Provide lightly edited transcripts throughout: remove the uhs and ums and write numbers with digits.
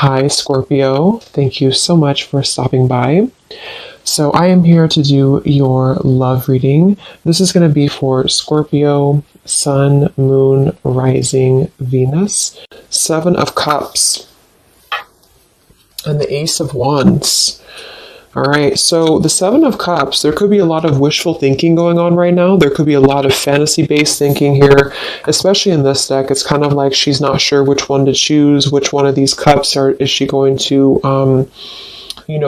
Hi, Scorpio. Thank you so much for stopping by. So, I am here to do your love reading. This is going to be for Scorpio, Sun, Moon, Rising, Venus, Seven of Cups, and the Ace of Wands. All right, so the Seven of Cups, there could be a lot of wishful thinking going on right now. There could be a lot of fantasy-based thinking here, especially in this deck. It's kind of like she's not sure which one to choose, which one of these cups is she going to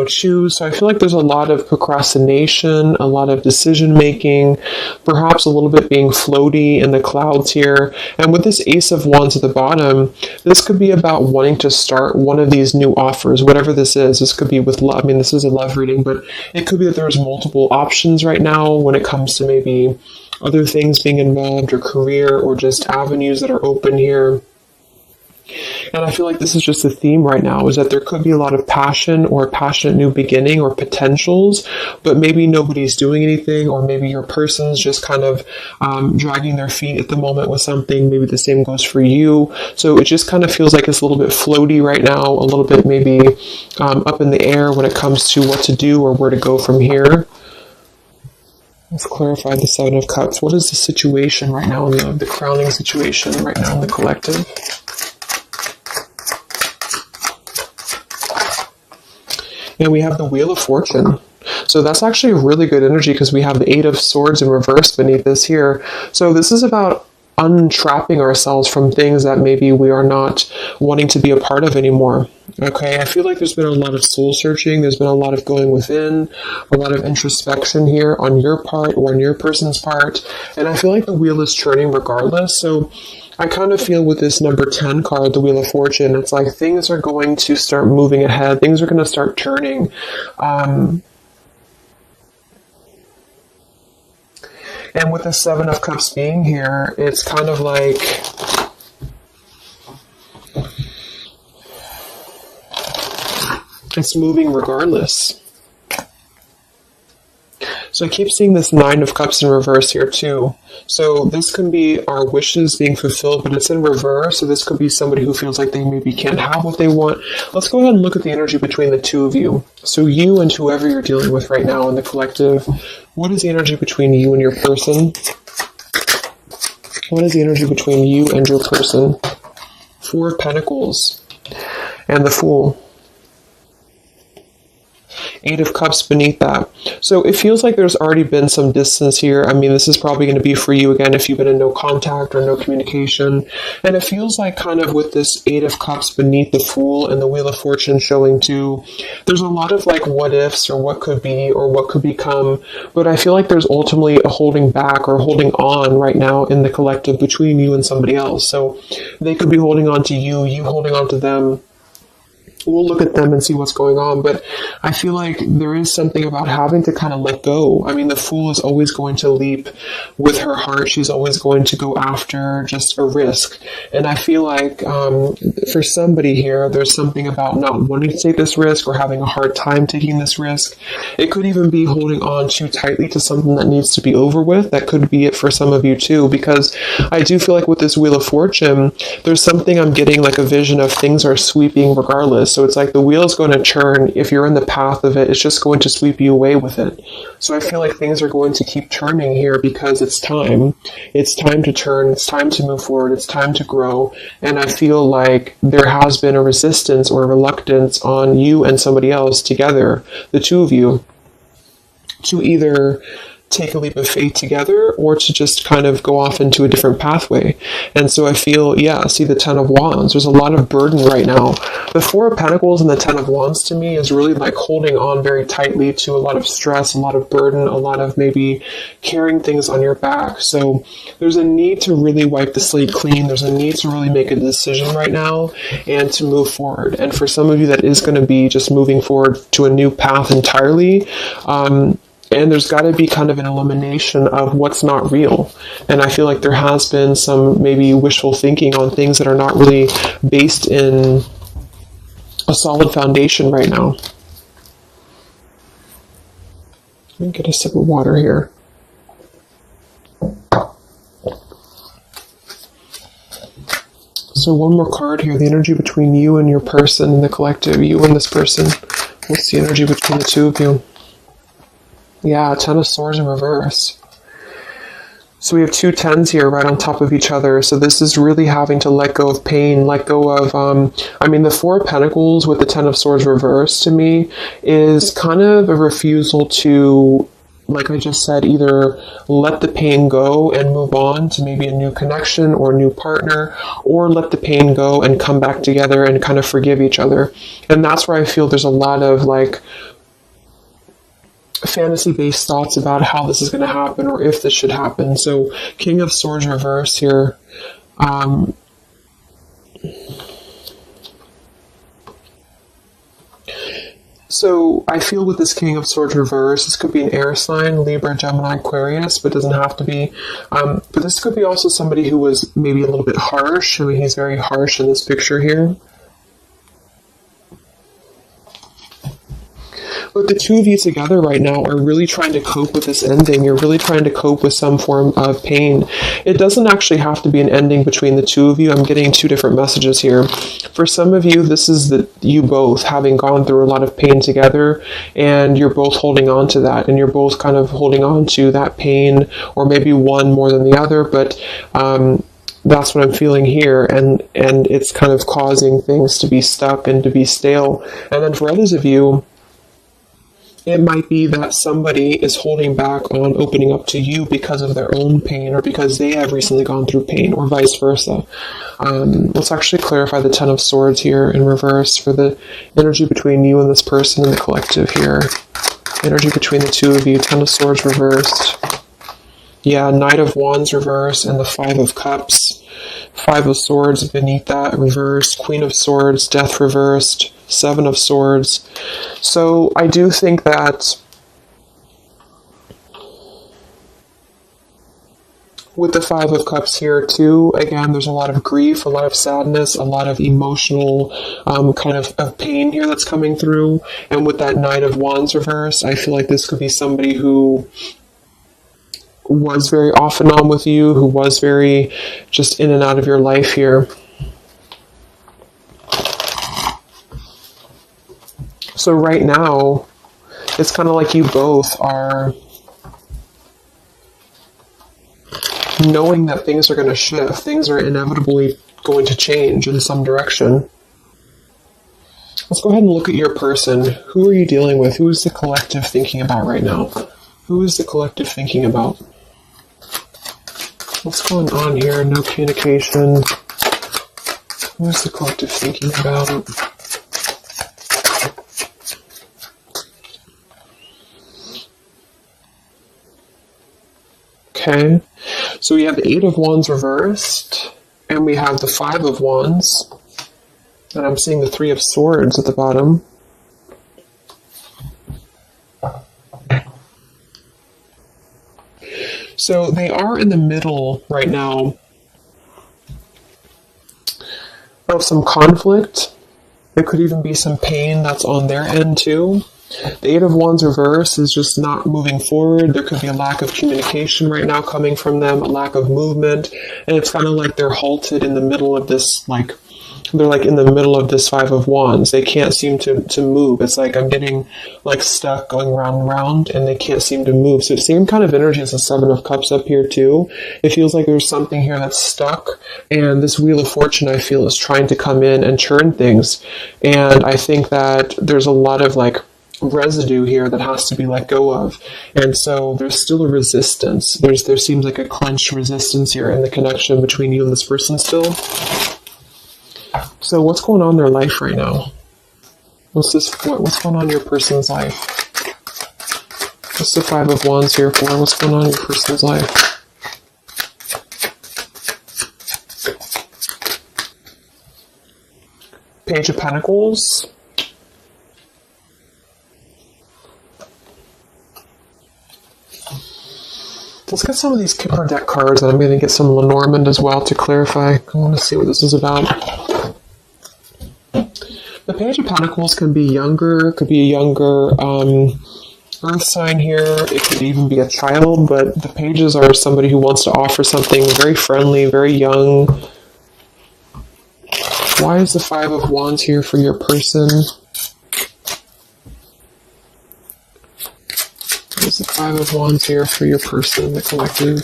choose. So I feel like there's a lot of procrastination, a lot of decision making, perhaps a little bit being floaty in the clouds here. And with this Ace of Wands at the bottom, this could be about wanting to start one of these new offers, whatever this is. This could be with love. I mean, this is a love reading, but it could be that there's multiple options right now when it comes to maybe other things being involved or career or just avenues that are open here. And I feel like this is just a theme right now, is that there could be a lot of passion or a passionate new beginning or potentials, but maybe nobody's doing anything, or maybe your person's just kind of dragging their feet at the moment with something. Maybe the same goes for you. So it just kind of feels like it's a little bit floaty right now, a little bit maybe up in the air when it comes to what to do or where to go from here. Let's clarify the Seven of Cups. What is the situation right now, the crowning situation right now in the collective? And we have the Wheel of Fortune. So that's actually a really good energy because we have the Eight of Swords in reverse beneath this here. So this is about untrapping ourselves from things that maybe we are not wanting to be a part of anymore. Okay, I feel like there's been a lot of soul searching. There's been a lot of going within, a lot of introspection here on your part or on your person's part. And I feel like the wheel is turning regardless. So I kind of feel with this number 10 card, the Wheel of Fortune, it's like things are going to start moving ahead. Things are going to start turning. And with the Seven of Cups being here, it's kind of like it's moving regardless. So I keep seeing this Nine of Cups in reverse here too. So this can be our wishes being fulfilled, but it's in reverse. So this could be somebody who feels like they maybe can't have what they want. Let's go ahead and look at the energy between the two of you. So you and whoever you're dealing with right now in the collective, what is the energy between you and your person? What is the energy between you and your person? Four of Pentacles and the Fool. Eight of Cups beneath that. So it feels like there's already been some distance here. I mean, this is probably going to be for you again if you've been in no contact or no communication. And it feels like kind of with this Eight of Cups beneath the Fool and the Wheel of Fortune showing too, there's a lot of like what ifs or what could be or what could become. But I feel like there's ultimately a holding back or holding on right now in the collective between you and somebody else. So they could be holding on to you, you holding on to them. We'll look at them and see what's going on, but I feel like there is something about having to kind of let go. I mean, the Fool is always going to leap with her heart. She's always going to go after just a risk. And I feel like for somebody here, there's something about not wanting to take this risk or having a hard time taking this risk. It could even be holding on too tightly to something that needs to be over with. That could be it for some of you too, because I do feel like with this Wheel of Fortune, there's something I'm getting like a vision of things are sweeping regardless. So it's like the wheel is going to turn. If you're in the path of it, it's just going to sweep you away with it. So I feel like things are going to keep turning here because it's time. It's time to turn. It's time to move forward. It's time to grow. And I feel like there has been a resistance or a reluctance on you and somebody else together, the two of you, to either take a leap of faith together or to just kind of go off into a different pathway. And so I feel, see the Ten of Wands. There's a lot of burden right now. The Four of Pentacles and the Ten of Wands to me is really like holding on very tightly to a lot of stress, a lot of burden, a lot of maybe carrying things on your back. So there's a need to really wipe the slate clean. There's a need to really make a decision right now and to move forward. And for some of you, that is going to be just moving forward to a new path entirely. And there's got to be kind of an elimination of what's not real. And I feel like there has been some maybe wishful thinking on things that are not really based in a solid foundation right now. Let me get a sip of water here. So one more card here, the energy between you and your person and the collective, you and this person. What's the energy between the two of you? Yeah, Ten of Swords in reverse. So we have two tens here right on top of each other. So this is really having to let go of pain, let go of, the Four of Pentacles with the Ten of Swords reverse to me is kind of a refusal to, like I just said, either let the pain go and move on to maybe a new connection or a new partner, or let the pain go and come back together and kind of forgive each other. And that's where I feel there's a lot of like fantasy-based thoughts about how this is going to happen or if this should happen. So King of Swords reverse here. So I feel with this King of Swords reverse, this could be an air sign, Libra, Gemini, Aquarius, but doesn't have to be. But this could be also somebody who was maybe a little bit harsh. I mean, he's very harsh in this picture here. But the two of you together right now are really trying to cope with this ending. You're really trying to cope with some form of pain. It doesn't actually have to be an ending between the two of you. I'm getting two different messages here. For some of you, this is you both having gone through a lot of pain together, and you're both holding on to that, and you're both kind of holding on to that pain, or maybe one more than the other, but that's what I'm feeling here, and it's kind of causing things to be stuck and to be stale. And then for others of you, it might be that somebody is holding back on opening up to you because of their own pain or because they have recently gone through pain, or vice versa. Let's actually clarify the Ten of Swords here in reverse for the energy between you and this person and the collective here. Energy between the two of you, Ten of Swords reversed. Yeah, Knight of Wands reversed and the Five of Cups. Five of Swords beneath that reversed. Queen of Swords, Death reversed. Seven of Swords. So I do think that with the Five of Cups here too, again, there's a lot of grief, a lot of sadness, a lot of emotional kind of pain here that's coming through. And with that Knight of Wands reverse, I feel like this could be somebody who was very off and on with you, who was very just in and out of your life here. So right now, it's kind of like you both are knowing that things are going to shift. Things are inevitably going to change in some direction. Let's go ahead and look at your person. Who are you dealing with? Who is the collective thinking about right now? Who is the collective thinking about? What's going on here? No communication. Who is the collective thinking about? Okay, so we have the Eight of Wands reversed, and we have the Five of Wands, and I'm seeing the Three of Swords at the bottom. So they are in the middle right now of some conflict. There could even be some pain that's on their end too. The Eight of Wands reverse is just not moving forward. There could be a lack of communication right now coming from them, a lack of movement, and it's kind of like they're halted in the middle of this, they're like in the middle of this Five of Wands. They can't seem to move. It's like I'm getting like stuck going round and round, and they can't seem to move. So same kind of energy as the Seven of Cups up here too. It feels like there's something here that's stuck, and this Wheel of Fortune, I feel, is trying to come in and churn things. And I think that there's a lot of residue here that has to be let go of, and so there's still a resistance. There seems like a clenched resistance here in the connection between you and this person still. So what's going on in their life right now? What's going on in your person's life? What's the Five of Wands here for? What's going on in your person's life? Page of Pentacles. Let's get some of these Kipper deck cards, and I'm going to get some Lenormand as well to clarify. I want to see what this is about. The Page of Pentacles can be younger. It could be a younger earth sign here. It could even be a child, but the pages are somebody who wants to offer something very friendly, very young. Why is the Five of Wands here for your person? Why is the Five of Wands here for your person, the collective?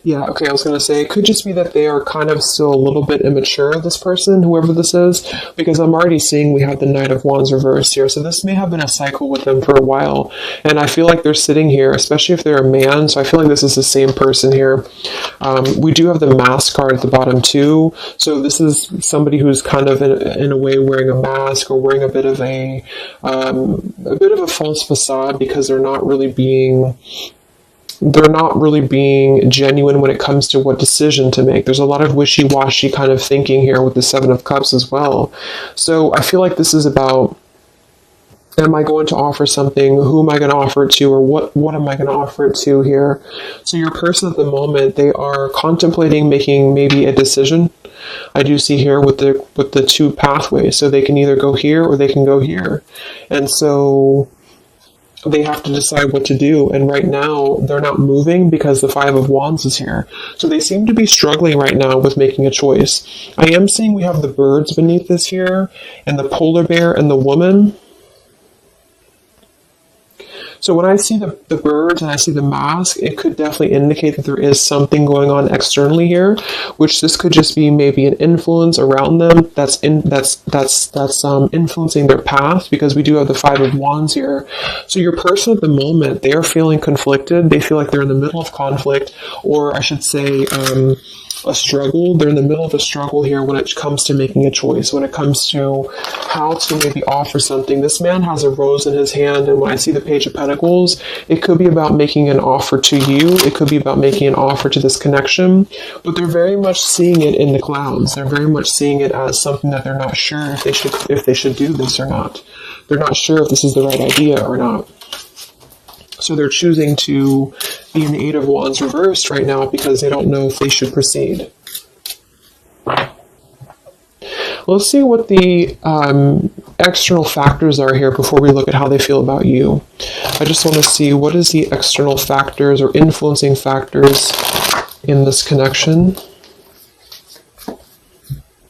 Yeah, okay, I was going to say, it could just be that they are kind of still a little bit immature, this person, whoever this is, because I'm already seeing we have the Knight of Wands reversed here, so this may have been a cycle with them for a while, and I feel like they're sitting here, especially if they're a man, so I feel like this is the same person here. We do have the mask card at the bottom too, so this is somebody who's kind of in a way wearing a mask or wearing a bit of a false facade because they're not really being genuine when it comes to what decision to make. There's a lot of wishy-washy kind of thinking here with the Seven of Cups as well. So I feel like this is about, am I going to offer something? Who am I going to offer it to? Or what am I going to offer it to here? So your person at the moment, they are contemplating making maybe a decision. I do see here with the two pathways. So they can either go here or they can go here. And so they have to decide what to do, and right now they're not moving because the Five of Wands is here. So they seem to be struggling right now with making a choice. I am seeing we have the birds beneath this here, and the polar bear and the woman. So when I see the birds and I see the mask, it could definitely indicate that there is something going on externally here, which this could just be maybe an influence around them that's influencing their path, because we do have the Five of Wands here. So your person at the moment, they are feeling conflicted. They feel like they're in the middle of conflict, or I should say, a struggle. They're in the middle of a struggle here when it comes to making a choice, when it comes to how to maybe offer something. This man has a rose in his hand, and when I see the Page of Pentacles, it could be about making an offer to you. It could be about making an offer to this connection, but they're very much seeing it in the clouds. They're very much seeing it as something that they're not sure if they should do this or not. They're not sure if this is the right idea or not. So they're choosing to be in the Eight of Wands reversed right now because they don't know if they should proceed. Let's see what the external factors are here before we look at how they feel about you. I just want to see what is the external factors or influencing factors in this connection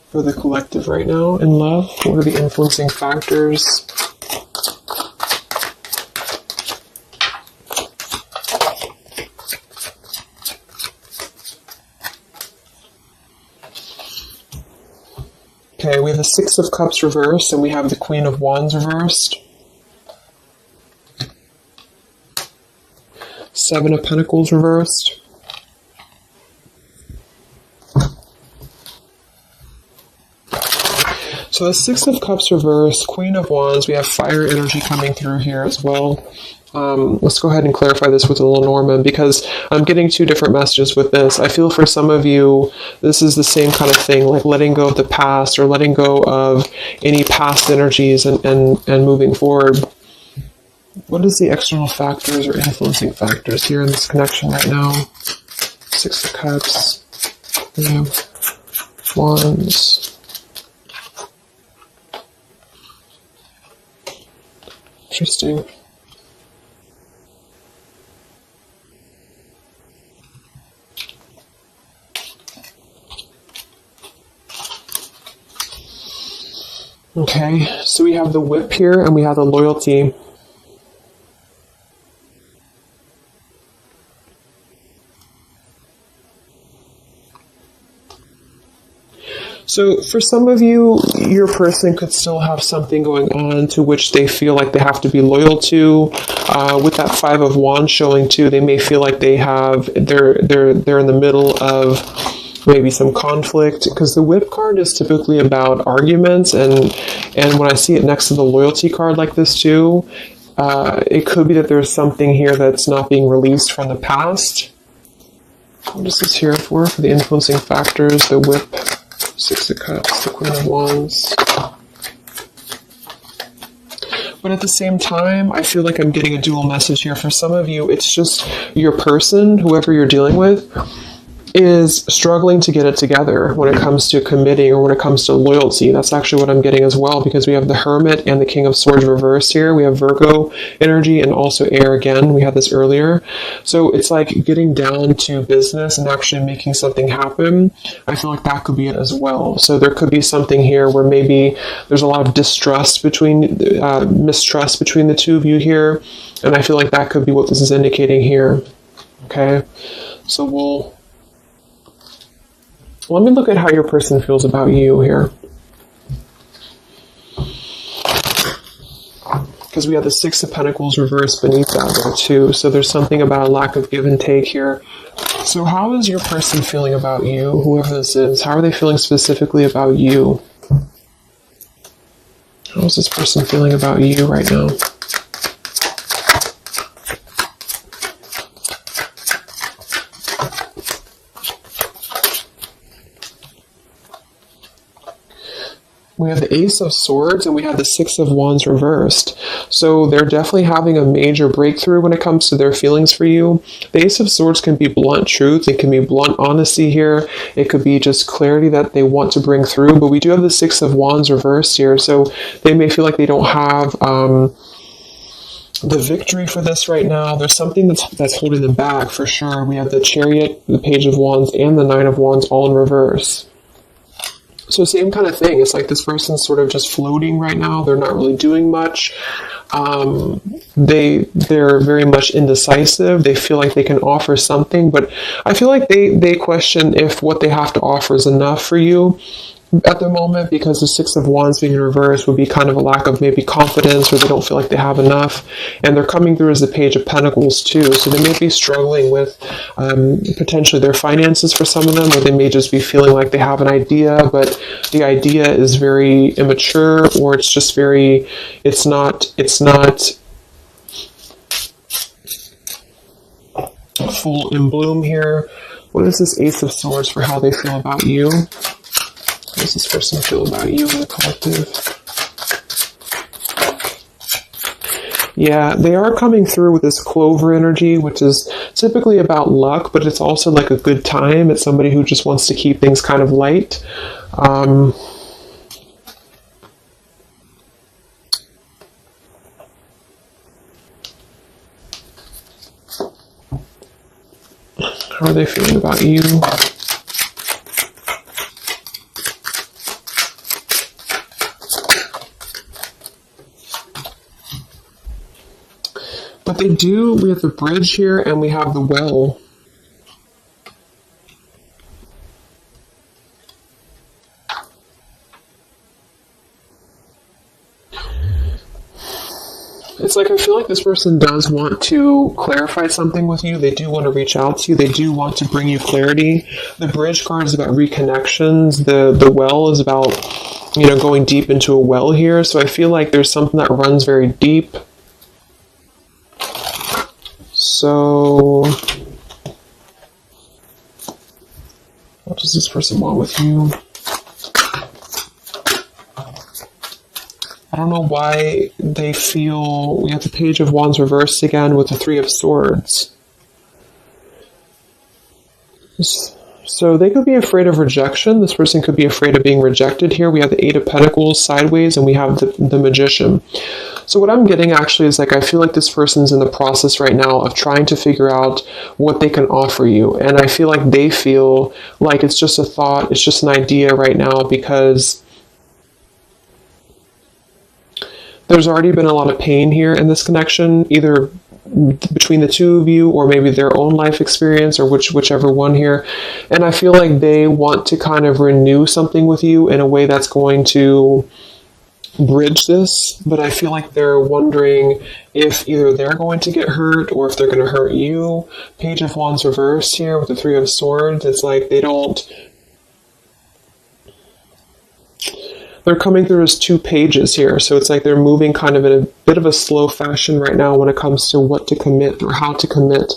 for the collective right now in love. What are the influencing factors? Okay, we have the Six of Cups reversed, and we have the Queen of Wands reversed. Seven of Pentacles reversed. So the Six of Cups reversed, Queen of Wands, we have fire energy coming through here as well. Let's go ahead and clarify this with a little Norman, because I'm getting two different messages with this. I feel for some of you, this is the same kind of thing, like letting go of the past or letting go of any past energies and moving forward. What is the external factors or influencing factors here in this connection right now? Six of Cups, Wands. Interesting. Okay, so we have the Whip here, and we have the Loyalty. So for some of you, your person could still have something going on to which they feel like they have to be loyal to. With that Five of Wands showing too, they may feel like they're in the middle of maybe some conflict, because the Whip card is typically about arguments, and when I see it next to the Loyalty card like this too, it could be that there's something here that's not being released from the past. What is this here for the influencing factors? The Whip, Six of Cups, the Queen of Wands. But at the same time, I feel like I'm getting a dual message here. For some of you, it's just your person, whoever you're dealing with, is struggling to get it together when it comes to committing or when it comes to loyalty. That's actually what I'm getting as well, because we have the Hermit and the King of Swords reversed here. We have Virgo energy and also air again. We had this earlier. So it's like getting down to business and actually making something happen. I feel like that could be it as well. So there could be something here where maybe there's a lot of mistrust between the two of you here. And I feel like that could be what this is indicating here. Okay. So let me look at how your person feels about you here. Because we have the Six of Pentacles reversed beneath that there too. So there's something about a lack of give and take here. So how is your person feeling about you, whoever this is? How are they feeling specifically about you? How is this person feeling about you right now? We have the Ace of Swords and we have the Six of Wands reversed. So they're definitely having a major breakthrough when it comes to their feelings for you. The Ace of Swords can be blunt truth. It can be blunt honesty here. It could be just clarity that they want to bring through. But we do have the Six of Wands reversed here. So they may feel like they don't have the victory for this right now. There's something that's holding them back for sure. We have the Chariot, the Page of Wands, and the Nine of Wands all in reverse. So same kind of thing. It's like this person's sort of just floating right now. They're not really doing much. They're very much indecisive. They feel like they can offer something, but I feel like they question if what they have to offer is enough for you at the moment, because the Six of Wands being in reverse would be kind of a lack of maybe confidence, or they don't feel like they have enough. And they're coming through as the Page of Pentacles too. So they may be struggling with potentially their finances for some of them, or they may just be feeling like they have an idea, but the idea is very immature, or it's just very, it's not full in bloom here. What is this Ace of Swords for how they feel about you? How does this person feel about you in the collective? Yeah, they are coming through with this Clover energy, which is typically about luck, but it's also like a good time. It's somebody who just wants to keep things kind of light. How are they feeling about you? But we have the Bridge here and we have the Well. It's like I feel like this person does want to clarify something with you. They do want to reach out to you. They do want to bring you clarity. The Bridge card is about reconnections. The Well is about, going deep into a well here. So I feel like there's something that runs very deep. So, what does this person want with you? I don't know why they feel... We have the Page of Wands reversed again with the Three of Swords. So they could be afraid of rejection. This person could be afraid of being rejected here. We have the Eight of Pentacles sideways and we have the Magician. So what I'm getting actually is like I feel like this person's in the process right now of trying to figure out what they can offer you. And I feel like they feel like it's just a thought, it's just an idea right now, because there's already been a lot of pain here in this connection, either between the two of you or maybe their own life experience, or whichever one here. And I feel like they want to kind of renew something with you in a way that's going to bridge this, but I feel like they're wondering if either they're going to get hurt or if they're going to hurt you. Page of Wands reversed here with the Three of Swords. It's like they're coming through as two pages here. So it's like they're moving kind of in a bit of a slow fashion right now when it comes to what to commit or how to commit.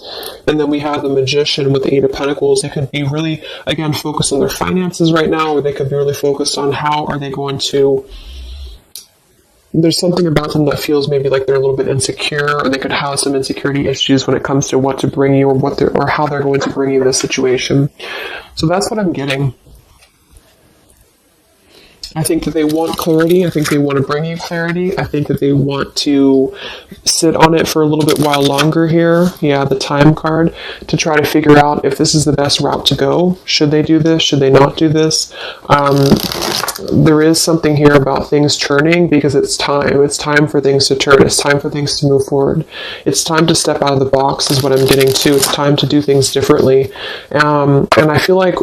And then we have the Magician with the Eight of Pentacles. They could be really, again, focused on their finances right now, or they could be really focused on how are they going to there's something about them that feels maybe like they're a little bit insecure, or they could have some insecurity issues when it comes to what to bring you, or how they're going to bring you this situation. So that's what I'm getting. I think that they want clarity. I think they want to bring you clarity. I think that they want to sit on it for a little bit while longer here. Yeah, the time card, to try to figure out if this is the best route to go. Should they do this? Should they not do this? There is something here about things turning, because it's time. It's time for things to turn. It's time for things to move forward. It's time to step out of the box is what I'm getting to. It's time to do things differently. And I feel like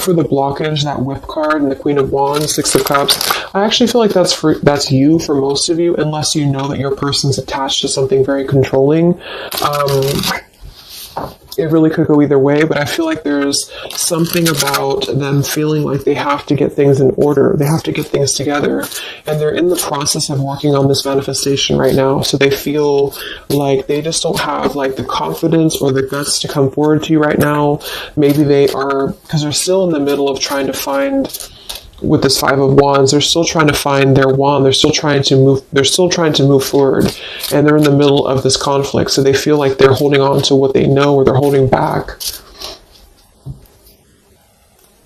for the blockage, that Whip card and the Queen of Wands, Six of Cups, I actually feel like that's you for most of you, unless you know that your person's attached to something very controlling. It really could go either way, but I feel like there's something about them feeling like they have to get things in order. They have to get things together. And they're in the process of working on this manifestation right now. So they feel like they just don't have like the confidence or the guts to come forward to you right now. Maybe they are, because they're still in the middle of trying to find, with this Five of Wands, they're still trying to find their wand. They're still trying to move forward, and they're in the middle of this conflict. So they feel like they're holding on to what they know, or they're holding back.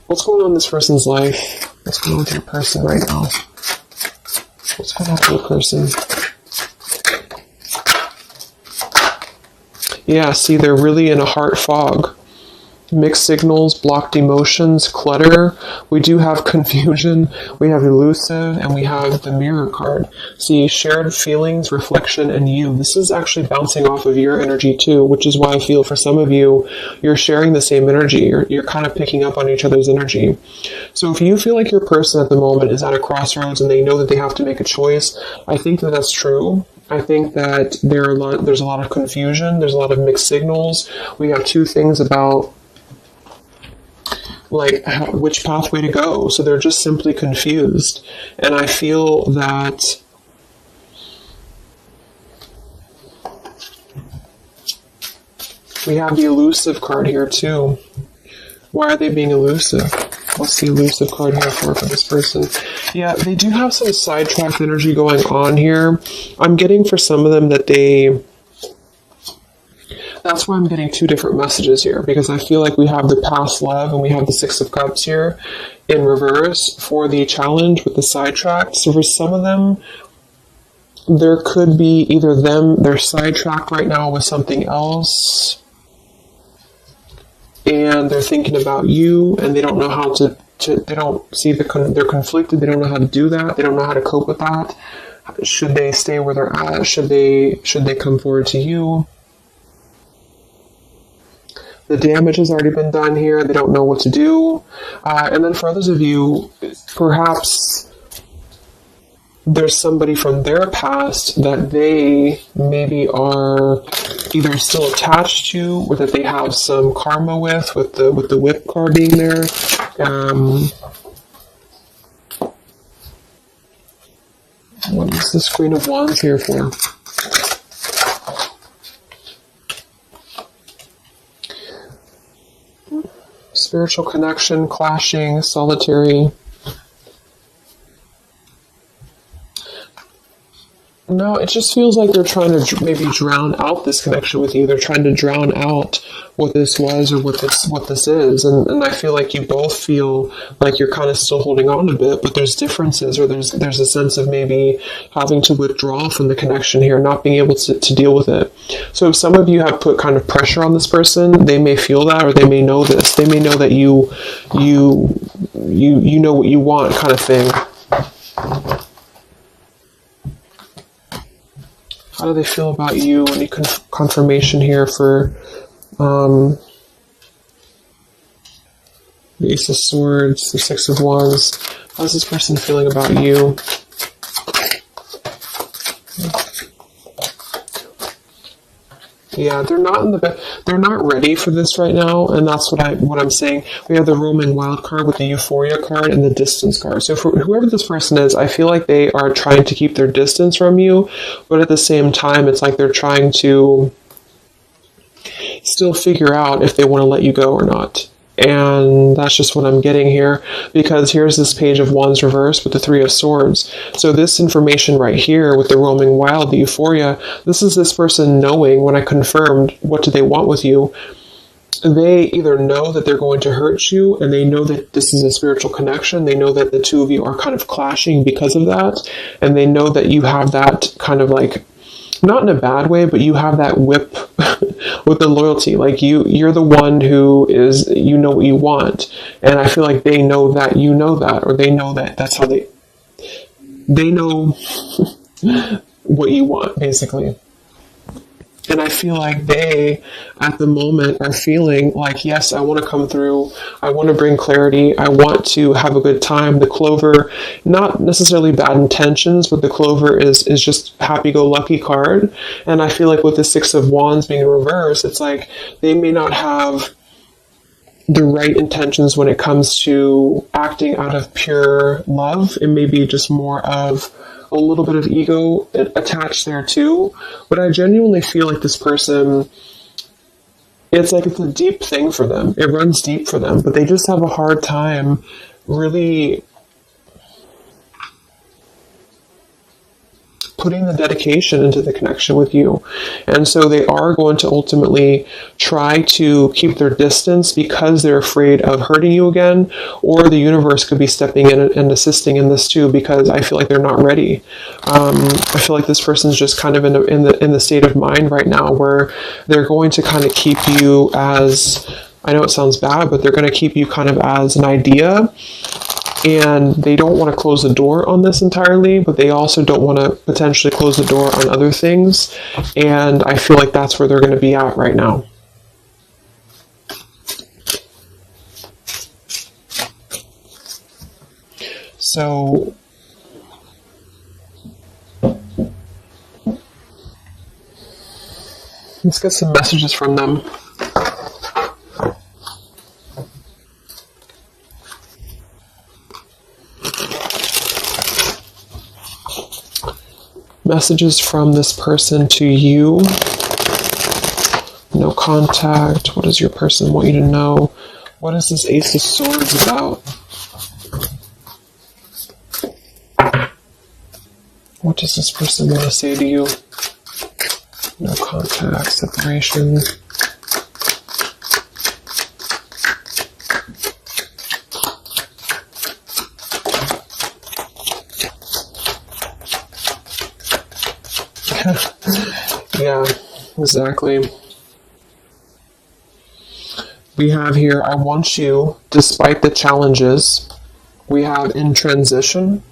What's going on in this person's life? What's going on with your person right now? What's going on with your person? Yeah, see, they're really in a heart fog. Mixed signals, blocked emotions, clutter. We do have confusion, we have elusive, and we have the Mirror card. See, shared feelings, reflection, and you. This is actually bouncing off of your energy too, which is why I feel for some of you, you're sharing the same energy. You're kind of picking up on each other's energy. So if you feel like your person at the moment is at a crossroads and they know that they have to make a choice, I think that that's true. I think that there's a lot of confusion, there's a lot of mixed signals. We have two things about like which pathway to go. So they're just simply confused. And I feel that we have the elusive card here too. Why are they being elusive? What's the elusive card here for this person? Yeah, they do have some sidetracked energy going on here. I'm getting for some of them that that's why I'm getting two different messages here, because I feel like we have the past love and we have the Six of Cups here in reverse for the challenge with the sidetracked. So for some of them, there could be either they're sidetracked right now with something else, and they're thinking about you, and they don't know how to they don't see they're conflicted. They don't know how to do that. They don't know how to cope with that. Should they stay where they're at? Should they come forward to you? The damage has already been done here. They don't know what to do. And then for others of you, perhaps there's somebody from their past that they maybe are either still attached to, or that they have some karma with the Whip card being there. What is this Queen of Wands here for? Spiritual connection, clashing, solitary. No, it just feels like they're trying to maybe drown out this connection with you. They're trying to drown out what this was or what this is. And I feel like you both feel like you're kind of still holding on a bit, but there's differences, or there's a sense of maybe having to withdraw from the connection here, not being able to deal with it. So if some of you have put kind of pressure on this person, they may feel that, or they may know this. They may know that you know what you want, kind of thing. How do they feel about you? Any confirmation here for the Ace of Swords, the Six of Wands? How's this person feeling about you? Yeah, they're not ready for this right now, and that's what I'm saying. We have the Roman Wild card with the Euphoria card and the Distance card. So for whoever this person is, I feel like they are trying to keep their distance from you, but at the same time, it's like they're trying to still figure out if they want to let you go or not. And that's just what I'm getting here, because here's this Page of Wands reversed with the Three of Swords. So this information right here with the roaming wild, the euphoria, this is this person knowing, when I confirmed what do they want with you, they either know that they're going to hurt you, and they know that this is a spiritual connection. They know that the two of you are kind of clashing because of that. And they know that you have that kind of like, not in a bad way, but you have that whip with the loyalty. Like you're the one who is, you know what you want. And I feel like they know that you know that, or they know that that's how they know what you want, basically. And I feel like they, at the moment, are feeling like, yes, I want to come through. I want to bring clarity. I want to have a good time. The Clover, not necessarily bad intentions, but the Clover is just happy-go-lucky card. And I feel like with the Six of Wands being reversed, it's like they may not have the right intentions when it comes to acting out of pure love. It may be just more of a little bit of ego attached there too, but I genuinely feel like this person, it's like it's a deep thing for them. It runs deep for them, but they just have a hard time really putting the dedication into the connection with you. And so they are going to ultimately try to keep their distance because they're afraid of hurting you again, or the universe could be stepping in and assisting in this too, because I feel like they're not ready. I feel like this person's just kind of in the state of mind right now where they're going to kind of keep you as, I know it sounds bad, but they're going to keep you kind of as an idea. And they don't want to close the door on this entirely, but they also don't want to potentially close the door on other things. And I feel like that's where they're going to be at right now. So let's get some messages from them. Messages from this person to you. No contact. What does your person want you to know? What is this Ace of Swords about? What does this person want to say to you? No contact, separation. Yeah, exactly. We have here, I want you, despite the challenges. We have in transition.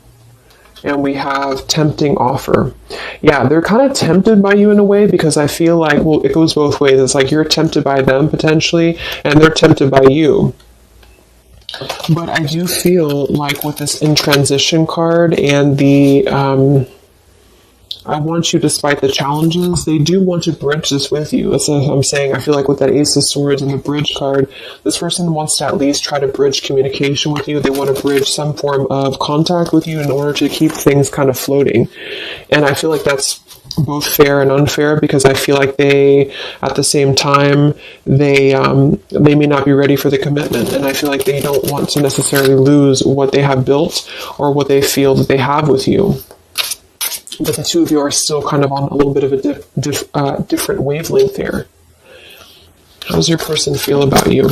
And we have tempting offer. Yeah, they're kind of tempted by you in a way, because I feel like, well, it goes both ways. It's like you're tempted by them potentially, and they're tempted by you. But I do feel like with this in transition card and the I want you despite the challenges, they do want to bridge this with you. That's what I'm saying. I feel like with that Ace of Swords and the bridge card, this person wants to at least try to bridge communication with you. They want to bridge some form of contact with you in order to keep things kind of floating. And I feel like that's both fair and unfair, because I feel like they, at the same time, they may not be ready for the commitment. And I feel like they don't want to necessarily lose what they have built or what they feel that they have with you. But the two of you are still kind of on a little bit of a different wavelength here. How does your person feel about you?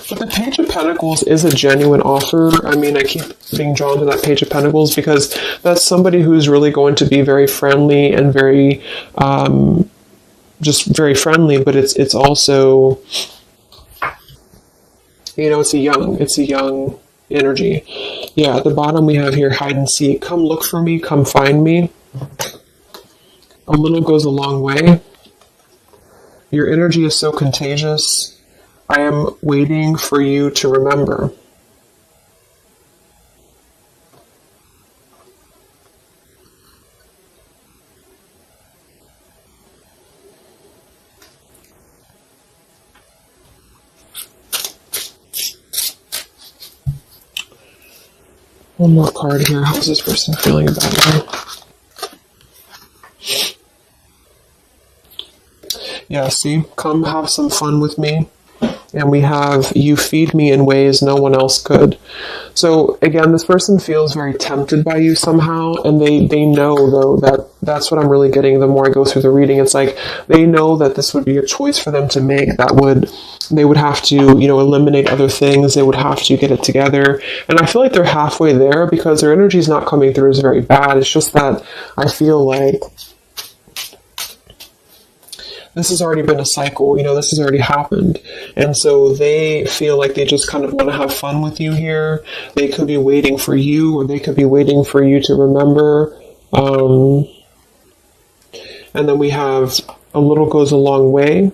But the Page of Pentacles is a genuine offer. I mean, I keep being drawn to that Page of Pentacles because that's somebody who's really going to be very friendly and very, just very friendly, but it's also, you know, it's a young energy. Yeah, at the bottom we have here, hide and seek. Come look for me, come find me. A little goes a long way. Your energy is so contagious. I am waiting for you to remember. One more card here. How's this person feeling about you? Yeah, see? Come have some fun with me. And we have, you feed me in ways no one else could. So again, this person feels very tempted by you somehow, and they know, though, that that's what I'm really getting the more I go through the reading. It's like they know that this would be a choice for them to make. They would have to, eliminate other things. They would have to get it together. And I feel like they're halfway there because their energy is not coming through as very bad. It's just that I feel like this has already been a cycle, this has already happened. And so they feel like they just kind of want to have fun with you here. They could be waiting for you, or they could be waiting for you to remember. And then we have a little goes a long way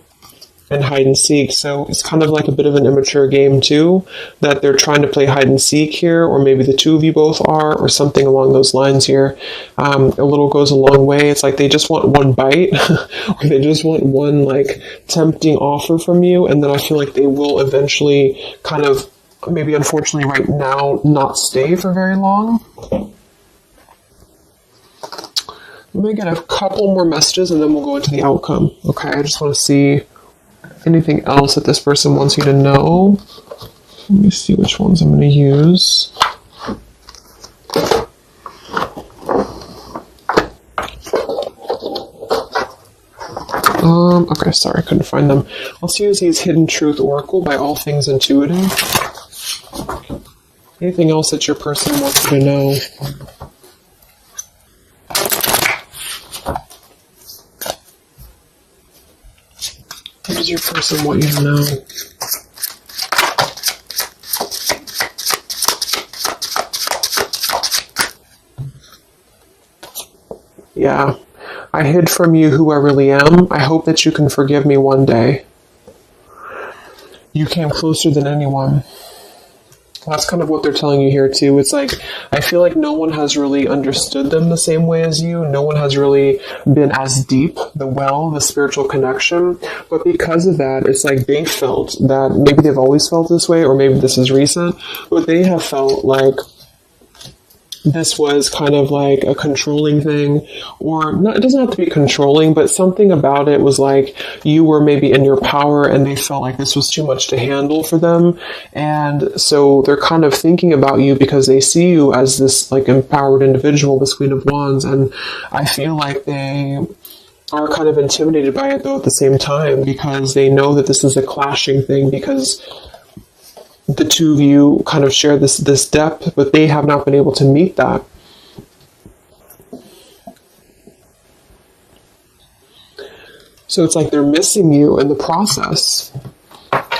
and hide and seek. So it's kind of like a bit of an immature game too, that they're trying to play hide and seek here, or maybe the two of you both are, or something along those lines here. A little goes a long way. It's like they just want one bite, or they just want one like tempting offer from you, and then I feel like they will eventually kind of, maybe unfortunately right now, not stay for very long. Let me get a couple more messages and then we'll go into the outcome. Okay, I just want to see anything else that this person wants you to know. Let me see which ones I'm going to use. Okay, sorry, I couldn't find them. Let's use these Hidden Truth Oracle by All Things Intuitive. Anything else that your person wants you to know? What does your person want you to know? Yeah. I hid from you who I really am. I hope that you can forgive me one day. You came closer than anyone. That's kind of what they're telling you here too. It's like, I feel like no one has really understood them the same way as you. No one has really been as deep, the spiritual connection. But because of that, it's like they felt that, maybe they've always felt this way, or maybe this is recent, but they have felt like this was kind of like a controlling thing, or not, it doesn't have to be controlling, but something about it was like you were maybe in your power and they felt like this was too much to handle for them. And so they're kind of thinking about you because they see you as this like empowered individual, this Queen of Wands. And I feel like they are kind of intimidated by it though at the same time, because they know that this is a clashing thing, because the two of you kind of share this depth, but they have not been able to meet that. So it's like they're missing you in the process,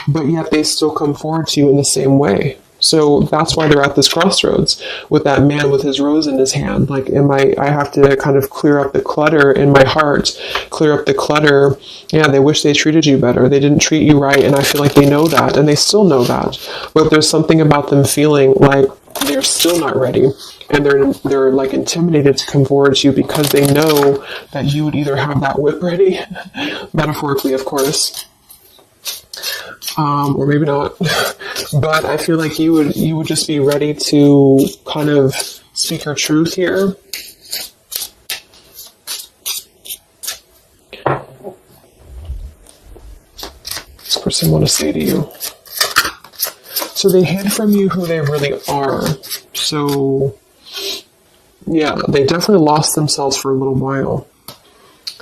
but yet they still come forward to you in the same way. So that's why they're at this crossroads with that man with his rose in his hand. Like, I have to kind of clear up the clutter in my heart, clear up the clutter. Yeah, they wish they treated you better. They didn't treat you right. And I feel like they know that, and they still know that. But there's something about them feeling like they're still not ready. And they're like intimidated to come forward to you because they know that you would either have that whip ready, metaphorically, of course, or maybe not. But I feel like you would just be ready to kind of speak your truth here. This person want to say to you. So they hid from you who they really are. So yeah, they definitely lost themselves for a little while.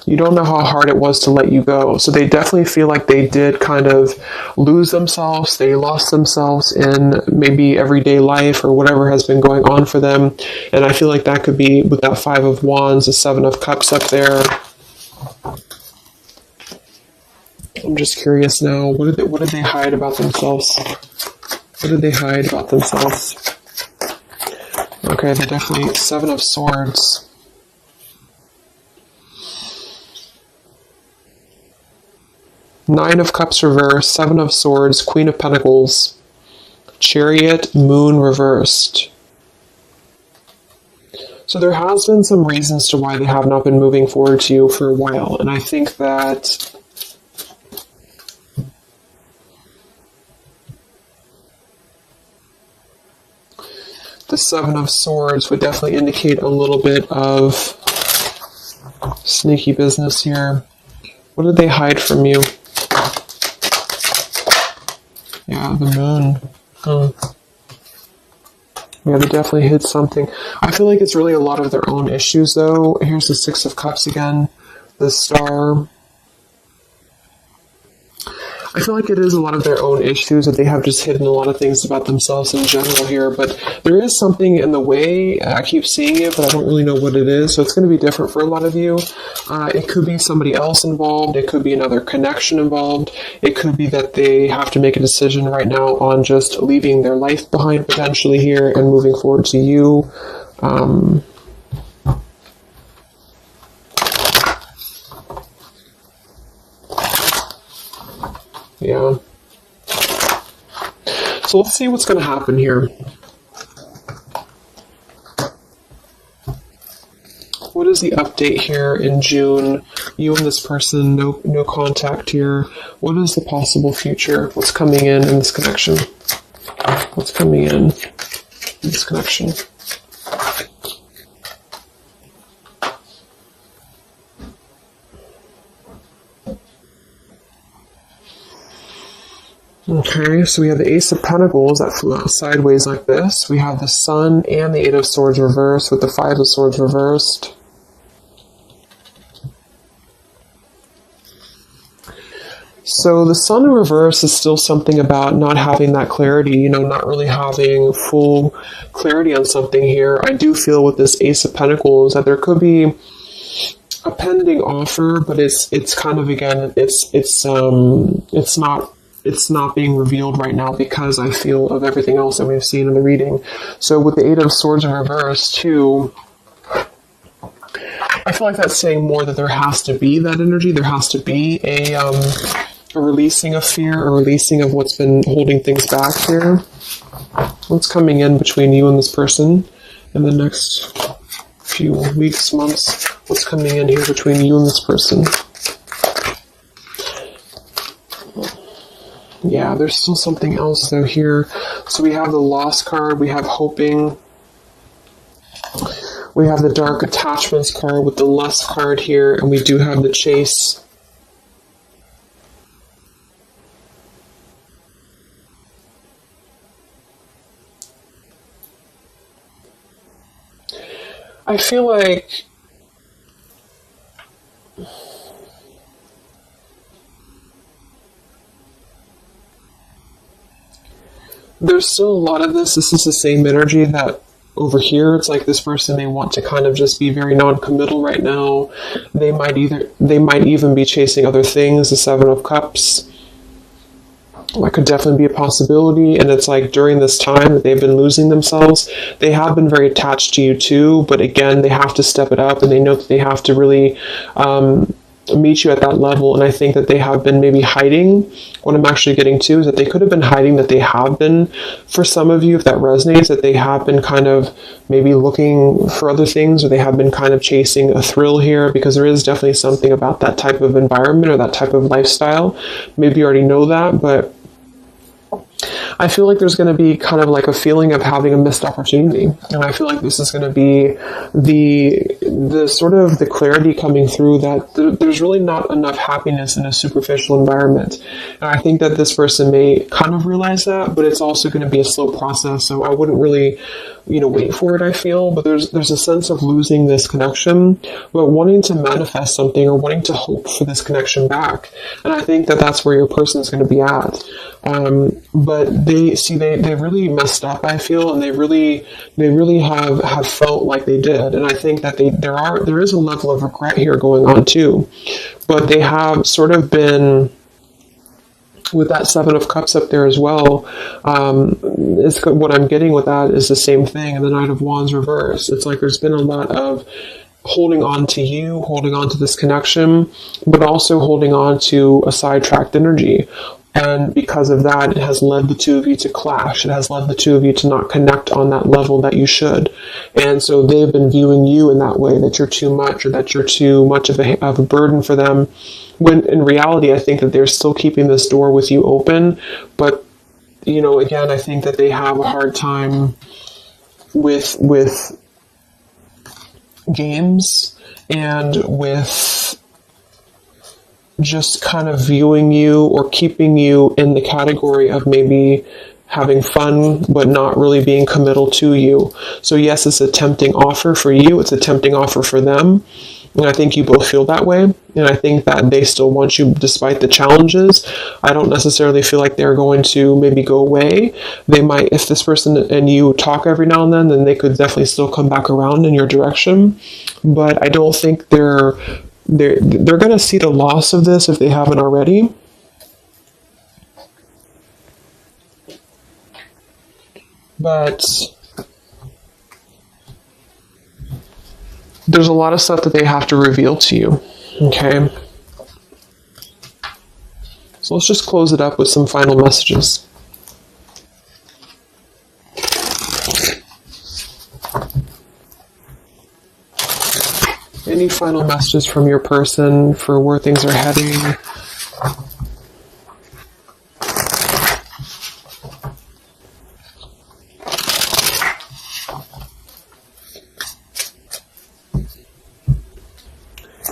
You don't know how hard it was to let you go. So they definitely feel like they did kind of lose themselves. They lost themselves in maybe everyday life or whatever has been going on for them. And I feel like that could be with that 5 of Wands, the 7 of Cups up there. I'm just curious now. What did they hide about themselves? What did they hide about themselves? Okay, they definitely 7 of Swords. Nine of Cups reversed, 7 of Swords, Queen of Pentacles, Chariot, Moon reversed. So there has been some reasons to why they have not been moving forward to you for a while. And I think that the 7 of Swords would definitely indicate a little bit of sneaky business here. What did they hide from you? Yeah, the moon. Yeah, they definitely hid something. I feel like it's really a lot of their own issues, though. Here's the Six of Cups again. The Star. I feel like it is a lot of their own issues that they have just hidden a lot of things about themselves in general here, but there is something in the way. I keep seeing it, but I don't really know what it is, so it's going to be different for a lot of you. It could be somebody else involved. It could be another connection involved. It could be that they have to make a decision right now on just leaving their life behind potentially here and moving forward to you. Yeah. So let's see what's going to happen here. What is the update here in June? You and this person, no contact here. What is the possible future? What's coming in this connection? What's coming in this connection? Okay, so we have the Ace of Pentacles that flew out sideways like this. We have the Sun and the Eight of Swords reversed with the Five of Swords reversed. So the Sun in reverse is still something about not having that clarity, not really having full clarity on something here. I do feel with this Ace of Pentacles that there could be a pending offer, but it's kind of, again, it's not being revealed right now because I feel of everything else that we've seen in the reading. So with the Eight of Swords in reverse too, I feel like that's saying more that there has to be that energy. There has to be a releasing of fear, a releasing of what's been holding things back here. What's coming in between you and this person in the next few weeks, months? What's coming in here between you and this person? Yeah, there's still something else though here. So we have the Lost card, we have Hoping, we have the Dark Attachments card with the Lust card here, and we do have the Chase. I feel like there's still a lot of this. This is the same energy that over here, it's like this person may want to kind of just be very non-committal right now. They might even be chasing other things. The Seven of Cups. That could definitely be a possibility. And it's like during this time that they've been losing themselves, they have been very attached to you too. But again, they have to step it up, and they know that they have to really meet you at that level. And I think that they have been maybe hiding. What I'm actually getting to is that they could have been hiding, that they have been, for some of you, if that resonates, that they have been kind of maybe looking for other things, or they have been kind of chasing a thrill here, because there is definitely something about that type of environment or that type of lifestyle. Maybe you already know that, but I feel like there's going to be kind of like a feeling of having a missed opportunity. And I feel like this is going to be the sort of the clarity coming through that there's really not enough happiness in a superficial environment. And I think that this person may kind of realize that, but it's also going to be a slow process. So I wouldn't really, wait for it, I feel. But there's a sense of losing this connection, but wanting to manifest something or wanting to hope for this connection back. And I think that that's where your person is going to be at. But they really messed up, I feel, and they really have felt like they did. And I think that there is a level of regret here going on too. But they have sort of been, with that Seven of Cups up there as well, what I'm getting with that is the same thing. And the Knight of Wands reverse. It's like there's been a lot of holding on to you, holding on to this connection, but also holding on to a sidetracked energy. And because of that, it has led the two of you to clash. It has led the two of you to not connect on that level that you should. And so they've been viewing you in that way, that you're too much, or that you're too much of a burden for them. When in reality, I think that they're still keeping this door with you open. But, again, I think that they have a hard time with games and with just kind of viewing you or keeping you in the category of maybe having fun but not really being committal to you. So yes, it's a tempting offer for you, it's a tempting offer for them, and I think you both feel that way, and I think that they still want you despite the challenges. I don't necessarily feel like they're going to maybe go away. They might, if this person and you talk every now and then they could definitely still come back around in your direction, but I don't think they're going to see the loss of this if they haven't already. But there's a lot of stuff that they have to reveal to you. Okay? So let's just close it up with some final messages. Any final messages from your person for where things are heading?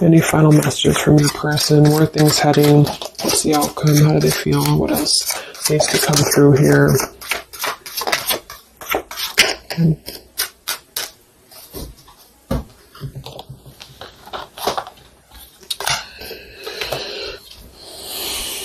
Any final messages from your person? Where are things heading? What's the outcome? How do they feel? What else needs to come through here? Okay.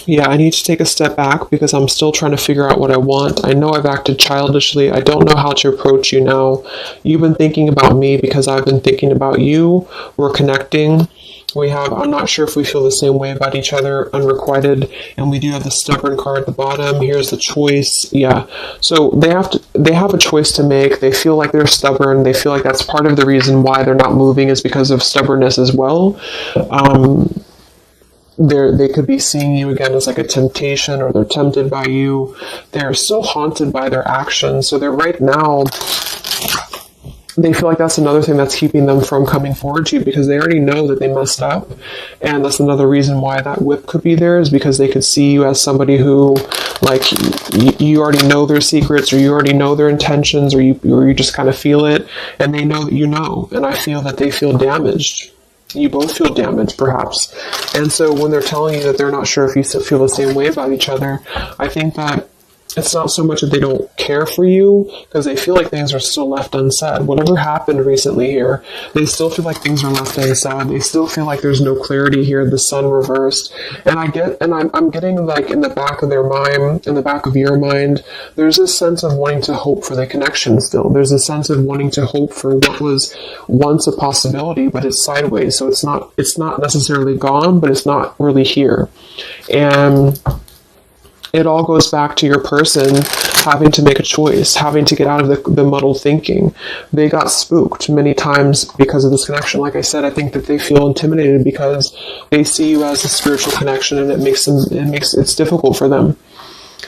Yeah, I need to take a step back because I'm still trying to figure out what I want. I know I've acted childishly. I don't know how to approach you now. You've been thinking about me because I've been thinking about you. We're connecting. I'm not sure if we feel the same way about each other, unrequited, and we do have the stubborn card at the bottom. Here's the choice. Yeah. So they have a choice to make. They feel like they're stubborn. They feel like that's part of the reason why they're not moving is because of stubbornness as well. They could be seeing you again as like a temptation, or they're tempted by you. They're so haunted by their actions. So they're right now, they feel like that's another thing that's keeping them from coming forward to you because they already know that they messed up. And that's another reason why that whip could be there, is because they could see you as somebody who, like, you already know their secrets, or you already know their intentions, or you just kind of feel it, and they know that you know. And I feel that they feel damaged. You both feel damaged, perhaps. And so when they're telling you that they're not sure if you feel the same way about each other, I think that it's not so much that they don't care for you, because they feel like things are still left unsaid. Whatever happened recently here, they still feel like things are left unsaid. They still feel like there's no clarity here, the sun reversed. And I'm getting, like, in the back of their mind, in the back of your mind, there's this sense of wanting to hope for the connection still. There's a sense of wanting to hope for what was once a possibility, but it's sideways. So it's not necessarily gone, but it's not really here. And it all goes back to your person having to make a choice, having to get out of the muddled thinking. They got spooked many times because of this connection. Like I said, I think that they feel intimidated because they see you as a spiritual connection, and it's difficult for them.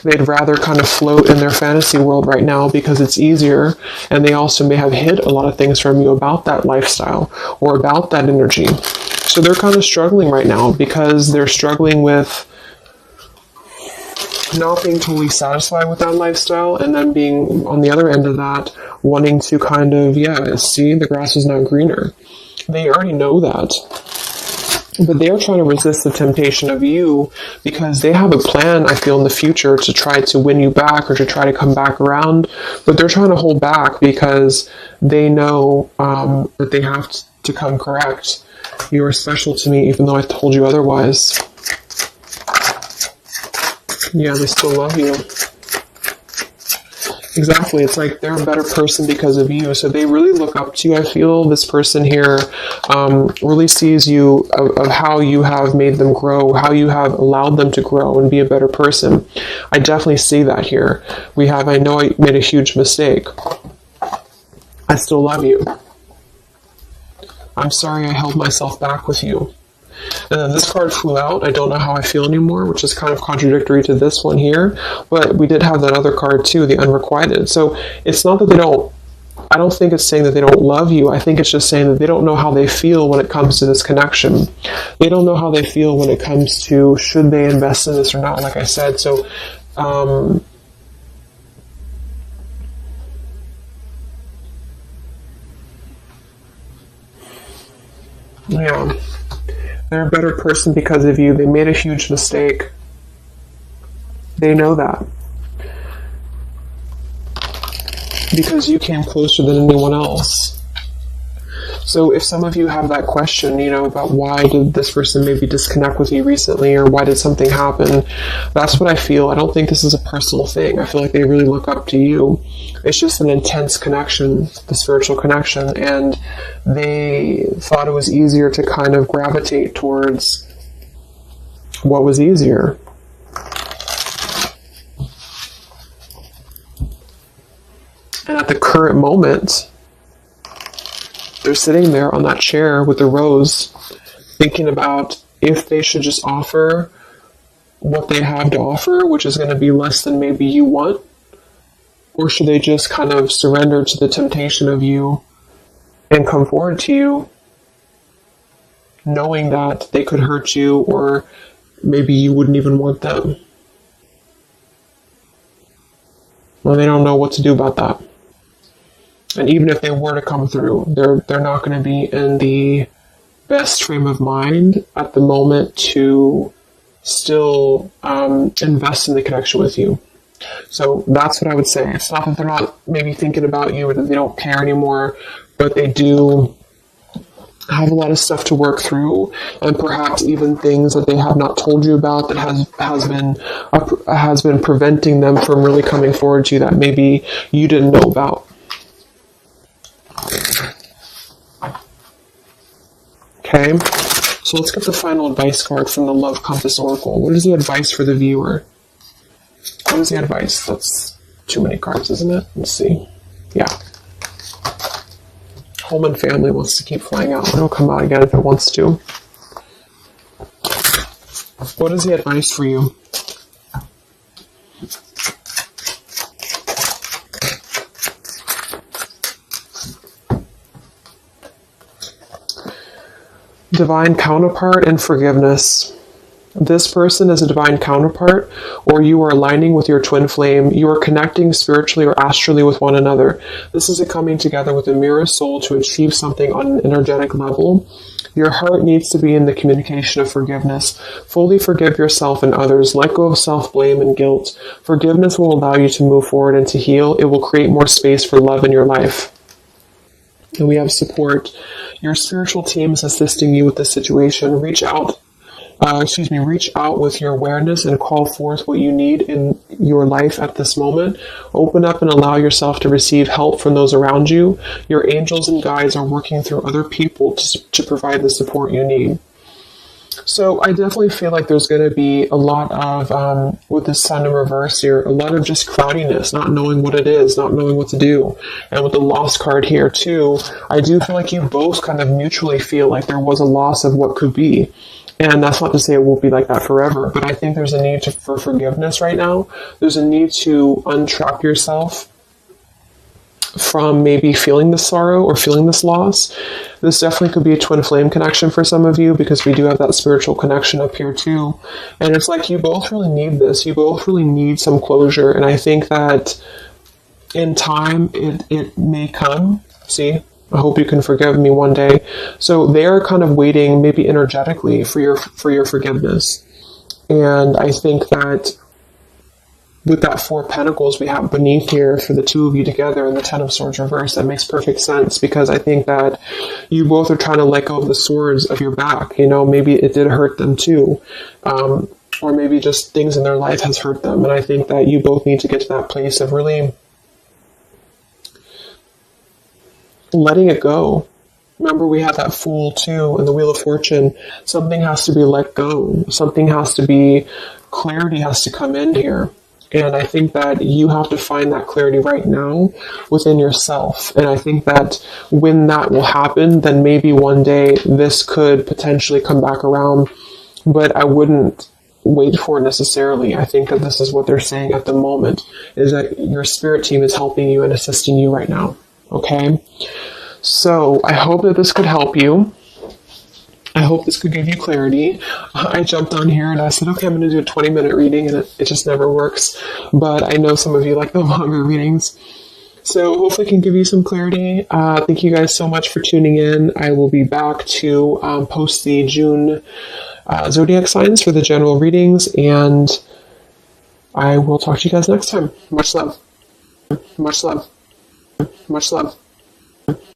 They'd rather kind of float in their fantasy world right now because it's easier, and they also may have hid a lot of things from you about that lifestyle or about that energy. So they're kind of struggling right now because they're struggling with not being totally satisfied with that lifestyle, and then being on the other end of that, wanting to kind of, see the grass is not greener. They already know that. But they are trying to resist the temptation of you because they have a plan, I feel, in the future to try to win you back or to try to come back around. But they're trying to hold back because they know that they have to come correct. You are special to me even though I told you otherwise. Yeah, they still love you. Exactly. It's like they're a better person because of you. So they really look up to you. I feel this person here really sees you of how you have made them grow, how you have allowed them to grow and be a better person. I definitely see that here. I know I made a huge mistake. I still love you. I'm sorry I held myself back with you. And then this card flew out. I don't know how I feel anymore, which is kind of contradictory to this one here. But we did have that other card too, the unrequited. So it's not that I don't think it's saying that they don't love you. I think it's just saying that they don't know how they feel when it comes to this connection. They don't know how they feel when it comes to should they invest in this or not, like I said. So, yeah. They're a better person because of you. They made a huge mistake. They know that. Because you came closer than anyone else. So if some of you have that question, about why did this person maybe disconnect with you recently, or why did something happen, that's what I feel. I don't think this is a personal thing. I feel like they really look up to you. It's just an intense connection, the spiritual connection, and they thought it was easier to kind of gravitate towards what was easier. And at the current moment, they're sitting there on that chair with the rose, thinking about if they should just offer what they have to offer, which is going to be less than maybe you want, or should they just kind of surrender to the temptation of you and come forward to you, knowing that they could hurt you, or maybe you wouldn't even want them. Well, they don't know what to do about that. And even if they were to come through, they're not going to be in the best frame of mind at the moment to still invest in the connection with you. So that's what I would say. It's not that they're not maybe thinking about you or that they don't care anymore, but they do have a lot of stuff to work through, and perhaps even things that they have not told you about that has been preventing them from really coming forward to you that maybe you didn't know about. Okay, so let's get the final advice card from the Love Compass Oracle. What is the advice for the viewer? What is the advice? That's too many cards, isn't it? Let's see. Yeah. Home and family wants to keep flying out. It'll come out again if it wants to. What is the advice for you? Divine counterpart and forgiveness. This person is a divine counterpart, or you are aligning with your twin flame. You are connecting spiritually or astrally with one another. This is a coming together with a mirror soul to achieve something on an energetic level. Your heart needs to be in the communication of forgiveness. Fully forgive yourself and others. Let go of self-blame and guilt. Forgiveness will allow you to move forward and to heal. It will create more space for love in your life. And we have support. Your spiritual team is assisting you with this situation. Reach out with your awareness and call forth what you need in your life at this moment. Open up and allow yourself to receive help from those around you. Your angels and guides are working through other people to provide the support you need. So I definitely feel like there's going to be a lot of, with the sun in reverse here, a lot of just cloudiness, not knowing what it is, not knowing what to do. And with the loss card here too, I do feel like you both kind of mutually feel like there was a loss of what could be. And that's not to say it won't be like that forever, but I think there's a need for forgiveness right now. There's a need to untrap yourself from maybe feeling this sorrow or feeling this loss. This definitely could be a twin flame connection for some of you, because we do have that spiritual connection up here too. And it's like you both really need this. You both really need some closure. And I think that in time, it may come. See? I hope you can forgive me one day. So they're kind of waiting, maybe energetically, for your forgiveness. And I think that with that Four of Pentacles we have beneath here for the two of you together and the Ten of Swords reversed, that makes perfect sense, because I think that you both are trying to let go of the swords of your back. Maybe it did hurt them too. Or maybe just things in their life has hurt them. And I think that you both need to get to that place of really letting it go. Remember, we have that Fool too in the Wheel of Fortune. Something has to be let go. Something has to be, clarity has to come in here. And I think that you have to find that clarity right now within yourself. And I think that when that will happen, then maybe one day this could potentially come back around. But I wouldn't wait for it necessarily. I think that this is what they're saying at the moment, is that your spirit team is helping you and assisting you right now. Okay? So I hope that this could help you. I hope this could give you clarity. I jumped on here and I said, okay, I'm going to do a 20-minute reading, and it just never works. But I know some of you like the longer readings. So hopefully I can give you some clarity. Thank you guys so much for tuning in. I will be back to post the June zodiac signs for the general readings, and I will talk to you guys next time. Much love. Much love. Much love.